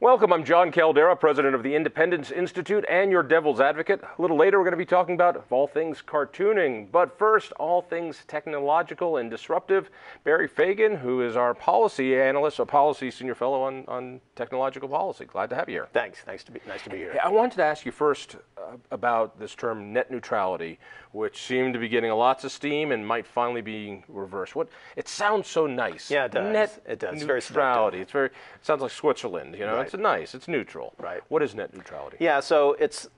Welcome, I'm John Caldera, president of the Independence Institute and your devil's advocate. A little later, we're going to be talking about all things cartooning. But first, all things technological and disruptive. Barry Fagin, who is our policy analyst, a policy senior fellow on technological policy. Glad to have you here. Thanks. Nice to be here. I wanted to ask you first about this term net neutrality, which seemed to be getting lots of steam and might finally be reversed. It sounds so nice. Yeah, it does. Net it does. neutrality. It sounds like Switzerland. You know, Right. It's nice. It's neutral. Right. What is net neutrality? Yeah. So it's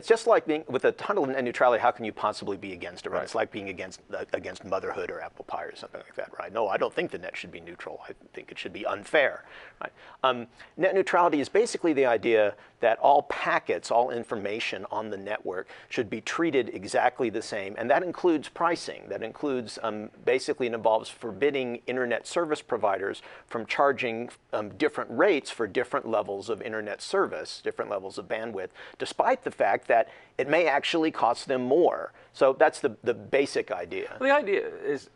just like being with a ton of net neutrality. How can you possibly be against it? Right? Right. It's like being against motherhood or apple pie or something like that, right? No, I don't think the net should be neutral. I think it should be unfair, right? Net neutrality is basically the idea that all packets, all information on the network should be treated exactly the same, and that includes pricing. That includes basically it involves forbidding internet service providers from charging different rates for different levels of internet service, different levels of bandwidth, despite the fact that it may actually cost them more. So that's the basic idea. Well, the idea is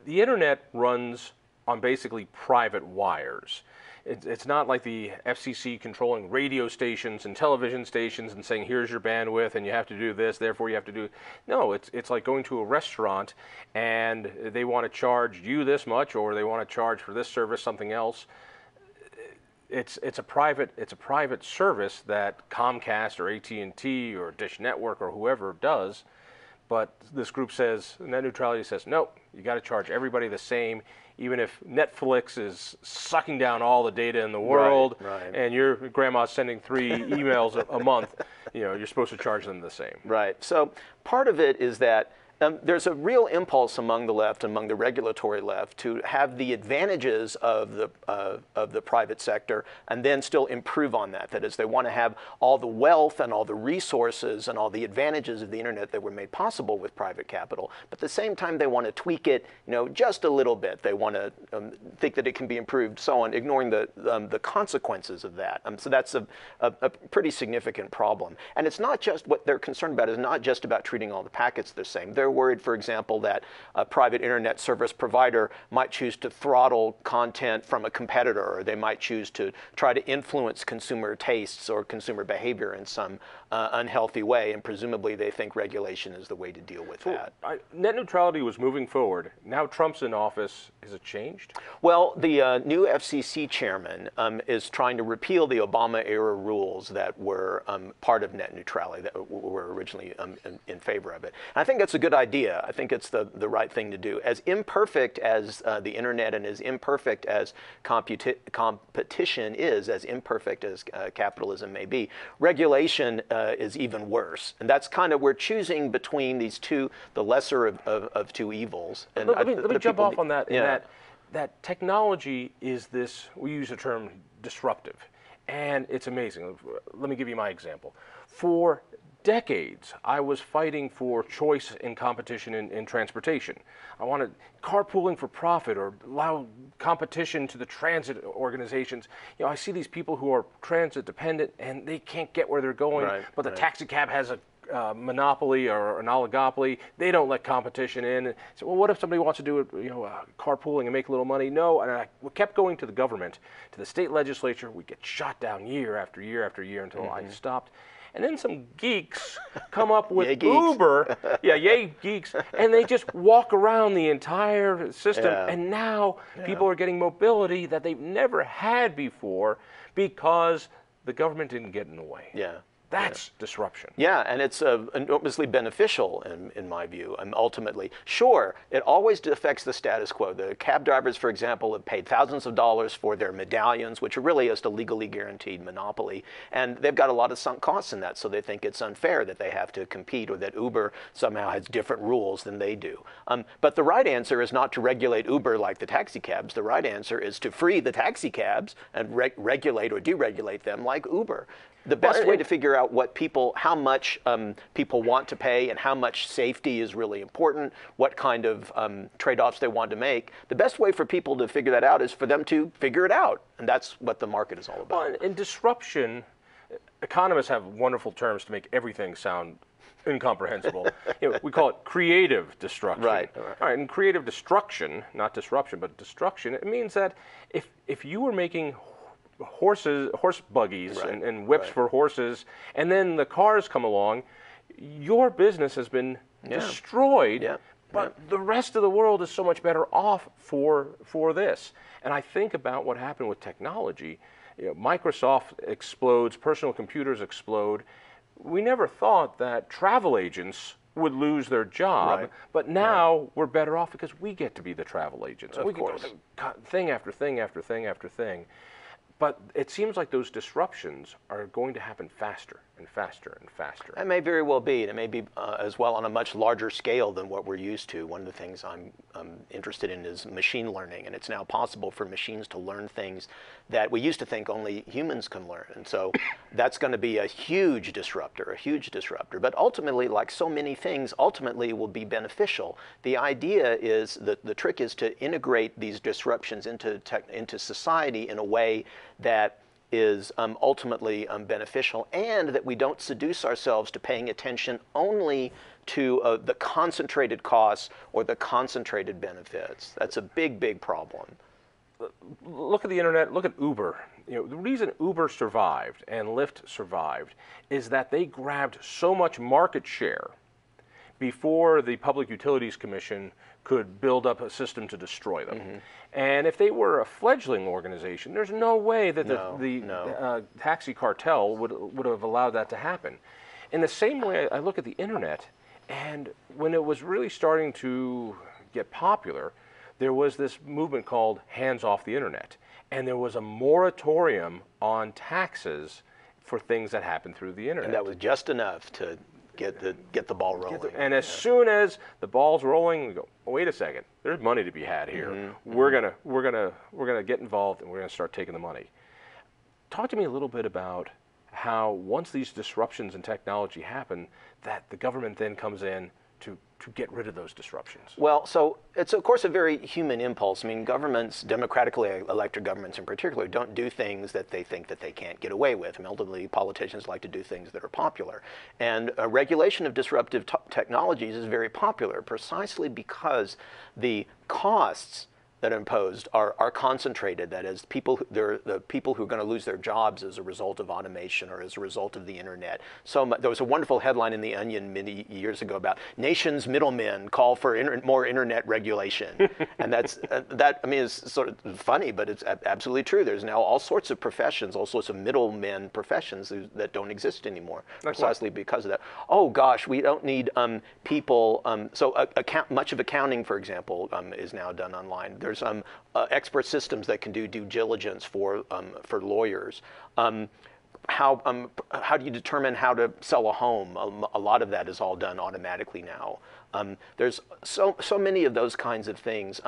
the internet runs on basically private wires. It's not like the FCC controlling radio stations and television stations and saying, here's your bandwidth and you have to do this, therefore you have to do. No, it's like going to a restaurant and they want to charge you this much, or they want to charge for this service something else. It's a private service that Comcast or AT&T or Dish Network or whoever does, but this group says, net neutrality says, no, you got to charge everybody the same, even if Netflix is sucking down all the data in the world, right. And your grandma's sending 3 emails a month, you're supposed to charge them the same. Right. So part of it is that there's a real impulse among the left, among the regulatory left, to have the advantages of the private sector and then still improve on that. That is, they want to have all the wealth and all the resources and all the advantages of the internet that were made possible with private capital. But at the same time, they want to tweak it, just a little bit. They want to think that it can be improved, so on, ignoring the consequences of that. So that's a pretty significant problem. And it's not just what they're concerned about. Is not just about treating all the packets the same. They're worried, for example, that a private internet service provider might choose to throttle content from a competitor, or they might choose to try to influence consumer tastes or consumer behavior in some unhealthy way, and presumably they think regulation is the way to deal with that. Net neutrality was moving forward. Now Trump's in office. Is it changed? Well, the new FCC chairman is trying to repeal the Obama-era rules that were part of net neutrality, that were originally in favor of it. And I think that's a good idea. I think it's the right thing to do. As imperfect as the internet and as imperfect as competition is, as imperfect as capitalism may be, regulation is even worse. And that's kind of, we're choosing between these two, the lesser of two evils. And let me jump off on that. Yeah. That technology is this, we use the term disruptive, and it's amazing. Let me give you my example. For decades, I was fighting for choice and competition in transportation. I wanted carpooling for profit, or allow competition to the transit organizations. I see these people who are transit dependent and they can't get where they're going, right, but the taxi cab has a monopoly or an oligopoly. They don't let competition in. So, well, what if somebody wants to do carpooling and make a little money? No, and I kept going to the government, to the state legislature. We get shot down year after year after year until I stopped. And then some geeks come up with Uber, yay geeks, and they just walk around the entire system, and now people are getting mobility that they've never had before because the government didn't get in the way. That's disruption. Yeah, and it's enormously beneficial in my view, ultimately. Sure, it always affects the status quo. The cab drivers, for example, have paid thousands of dollars for their medallions, which are really just a legally guaranteed monopoly, and they've got a lot of sunk costs in that, so they think it's unfair that they have to compete, or that Uber somehow has different rules than they do. But the right answer is not to regulate Uber like the taxi cabs. The right answer is to free the taxi cabs and regulate or deregulate them like Uber. The best way to figure out how much people want to pay and how much safety is really important, what kind of trade-offs they want to make, the best way for people to figure that out is for them to figure it out. And that's what the market is all about. Well, in disruption, economists have wonderful terms to make everything sound incomprehensible. We call it creative destruction. Right. All right, and creative destruction, not disruption, but destruction, it means that if you were making horse buggies Right. and whips Right. for horses, and then the cars come along, your business has been destroyed. Yeah. But the rest of the world is so much better off for this. And I think about what happened with technology. Microsoft explodes, personal computers explode. We never thought that travel agents would lose their job, Right. but now we're better off because we get to be the travel agents. Of We can course. go to thing after thing after thing after thing. But it seems like those disruptions are going to happen faster and faster and faster. That may very well be. And it may be as well on a much larger scale than what we're used to. One of the things I'm interested in is machine learning. And it's now possible for machines to learn things that we used to think only humans can learn. And so that's going to be a huge disruptor, a huge disruptor. But ultimately, like so many things, ultimately will be beneficial. The idea is that the trick is to integrate these disruptions into society in a way that is ultimately beneficial, and that we don't seduce ourselves to paying attention only to the concentrated costs or the concentrated benefits. That's a big, big problem. Look at the internet, look at Uber. The reason Uber survived and Lyft survived is that they grabbed so much market share before the Public Utilities Commission could build up a system to destroy them. Mm-hmm. And if they were a fledgling organization, there's no way that the taxi cartel would have allowed that to happen. In the same way, I look at the internet, and when it was really starting to get popular, there was this movement called Hands Off the Internet. And there was a moratorium on taxes for things that happened through the internet. And that was just enough to get the ball rolling. And as soon as the ball's rolling, we go, oh, wait a second, there's money to be had here. Mm-hmm. We're gonna get involved, and we're gonna start taking the money. Talk to me a little bit about how once these disruptions in technology happen, that the government then comes in to get rid of those disruptions. Well, so it's of course a very human impulse. I mean, governments, democratically elected governments in particular, don't do things that they think that they can't get away with. I mean, ultimately, politicians like to do things that are popular. And regulation of disruptive technologies is very popular precisely because the costs that are imposed are concentrated. That is, the people who are going to lose their jobs as a result of automation or as a result of the internet. So there was a wonderful headline in The Onion many years ago about nation's middlemen call for more internet regulation. And that, I mean, is sort of funny, but it's absolutely true. There's now all sorts of professions, all sorts of middlemen professions that don't exist anymore, precisely because of that. Oh gosh, we don't need people. So much of accounting, for example, is now done online. There's expert systems that can do due diligence for lawyers. How do you determine how to sell a home? A lot of that is all done automatically now. There's so many of those kinds of things.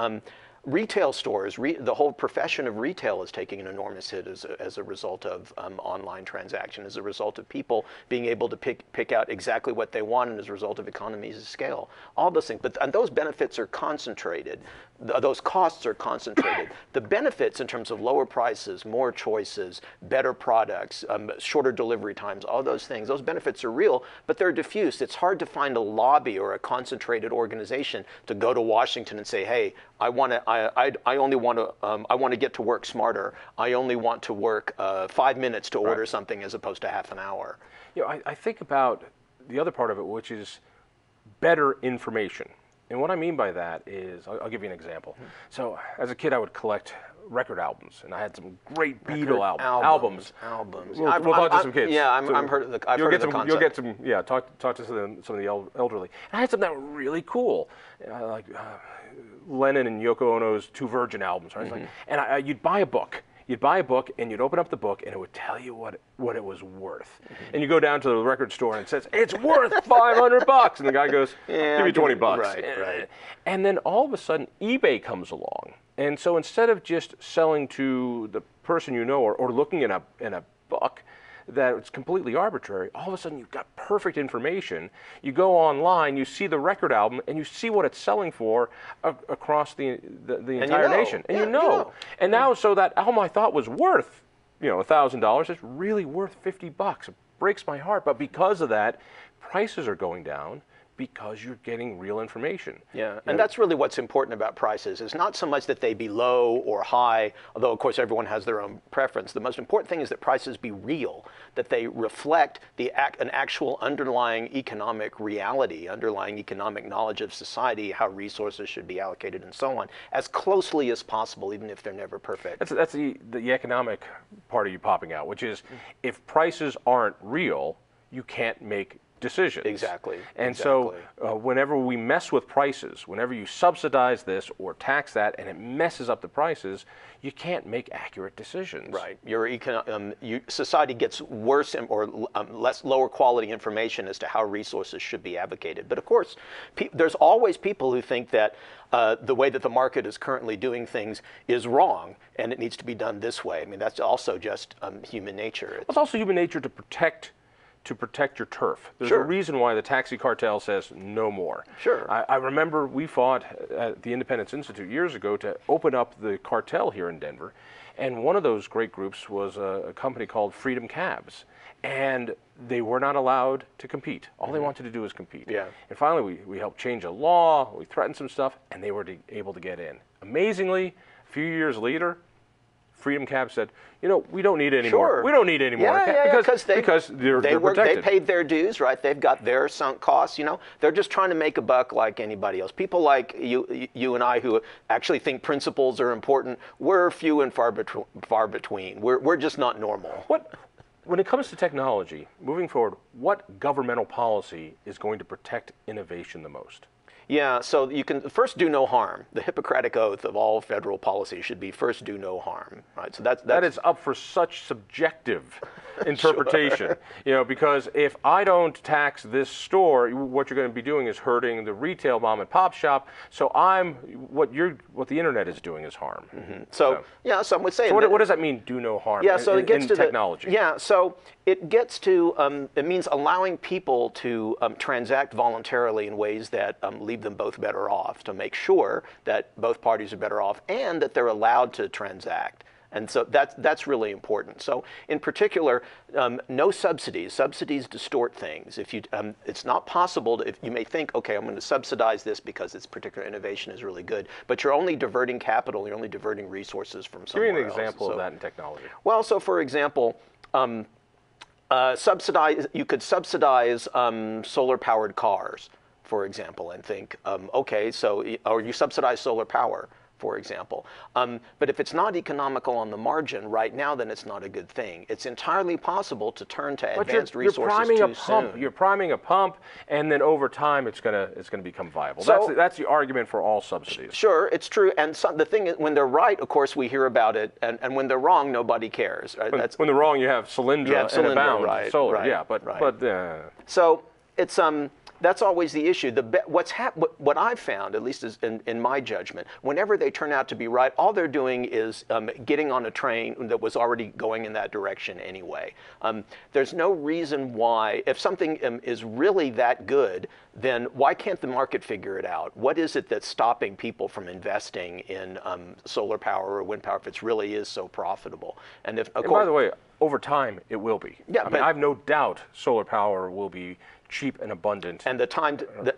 Retail stores, the whole profession of retail is taking an enormous hit as a result of online transaction, as a result of people being able to pick out exactly what they want, and as a result of economies of scale. All those things, and those benefits are concentrated. Those costs are concentrated. The benefits in terms of lower prices, more choices, better products, shorter delivery times, all those things, those benefits are real, but they're diffuse. It's hard to find a lobby or a concentrated organization to go to Washington and say, hey, I want to get to work smarter. I only want to work 5 minutes to order something as opposed to half an hour. I think about the other part of it, which is better information. And what I mean by that is, I'll give you an example. Mm-hmm. So as a kid, I would collect record albums, and I had some great Beatle albums. We'll talk to some kids. Yeah, I've heard of the concept. You'll get some, talk to some of the elderly. And I had some that were really cool, like Lennon and Yoko Ono's 2 Virgin albums. Right? Mm-hmm. And you'd buy a book. You'd buy a book, and you'd open up the book, and it would tell you what it was worth. Mm-hmm. And you go down to the record store, and it says, it's worth $500. And the guy goes, give me $20. Right. And then all of a sudden, eBay comes along. And so instead of just selling to the person you know or looking in a book that it's completely arbitrary, all of a sudden you've got perfect information. You go online, you see the record album, and you see what it's selling for across the entire nation. And you know. And now, so that album I thought was worth, $1,000, it's really worth $50. It breaks my heart. But because of that, prices are going down because you're getting real information. Yeah, and that's really what's important about prices. It's not so much that they be low or high, although of course everyone has their own preference. The most important thing is that prices be real, that they reflect an actual underlying economic reality, underlying economic knowledge of society, how resources should be allocated and so on, as closely as possible, even if they're never perfect. That's the economic part of you popping out, which is if prices aren't real, you can't make decisions. Exactly. And so whenever we mess with prices, whenever you subsidize this or tax that and it messes up the prices, you can't make accurate decisions. Right. Society gets worse or lower quality information as to how resources should be allocated. But of course, there's always people who think that the way that the market is currently doing things is wrong and it needs to be done this way. I mean, that's also just human nature. It's also human nature to protect your turf. There's a reason why the taxi cartel says no more. Sure. I remember we fought at the Independence Institute years ago to open up the cartel here in Denver, and one of those great groups was a company called Freedom Cabs, and they were not allowed to compete. All they wanted to do was compete. Yeah. And finally we helped change a law, we threatened some stuff, and they were able to get in. Amazingly, a few years later, Freedom Cab said, you know, we don't need it anymore. Sure. We don't need it anymore. Because they're protected. They paid their dues, right? They've got their sunk costs, you know. They're just trying to make a buck like anybody else. People like you and I who actually think principles are important, we're few and far between. We're just not normal. When it comes to technology, moving forward, what governmental policy is going to protect innovation the most? Yeah, so you can first do no harm. The Hippocratic oath of all federal policy should be first do no harm, right? So that is up for such subjective interpretation. You know, because if I don't tax this store, what you're going to be doing is hurting the retail mom and pop shop. So what the internet is doing is harm. So yeah, some would say. So what does that mean? Do no harm. Yeah, so it gets to technology. So it gets to it means allowing people to transact voluntarily in ways that leave them both better off, to make sure that both parties are better off and that they're allowed to transact. And so that's really important. So in particular, no subsidies. Subsidies distort things. If you, it's not possible if you may think, okay, I'm going to subsidize this because its particular innovation is really good, but you're only diverting capital, you're only diverting resources from somewhere else. Give me an example of that in technology. Well, so for example, you could subsidize solar-powered cars, for example, and think, okay, or you subsidize solar power, for example. But if it's not economical on the margin right now, then it's not a good thing. It's entirely possible to turn to advanced resources too soon. You're priming a pump, and then over time, it's gonna become viable. So, that's the argument for all subsidies. Sure, it's true. And the thing is, when they're right, of course, we hear about it, and when they're wrong, nobody cares. Right? When they're wrong, you have Solyndra and Abound solar. Yeah, but so it's that's always the issue. What I've found, at least in my judgment, whenever they turn out to be right, all they're doing is getting on a train that was already going in that direction anyway. There's no reason why, if something is really that good, then why can't the market figure it out? What is it that's stopping people from investing in solar power or wind power if it really is so profitable? And by the way, over time, it will be. Yeah, I have no doubt solar power will be cheap and abundant. And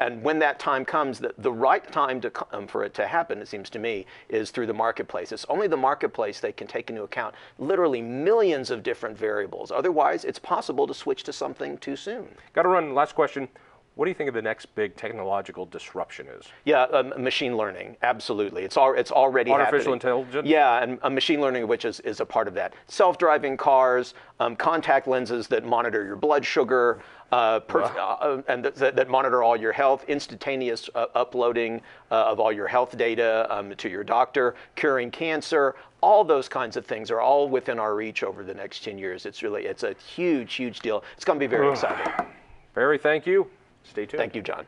and when that time comes, the right time for it to happen, it seems to me, is through the marketplace. It's only the marketplace that can take into account literally millions of different variables. Otherwise, it's possible to switch to something too soon. Got to run. Last question. What do you think of the next big technological disruption is? Yeah, machine learning, absolutely. It's already happening. Artificial intelligence? Yeah, and machine learning, which is a part of that. Self-driving cars, contact lenses that monitor your blood sugar, and that monitor all your health, instantaneous uploading of all your health data to your doctor, curing cancer. All those kinds of things are all within our reach over the next 10 years. It's a huge, huge deal. It's going to be very exciting. Barry, thank you. Stay tuned. Thank you, John.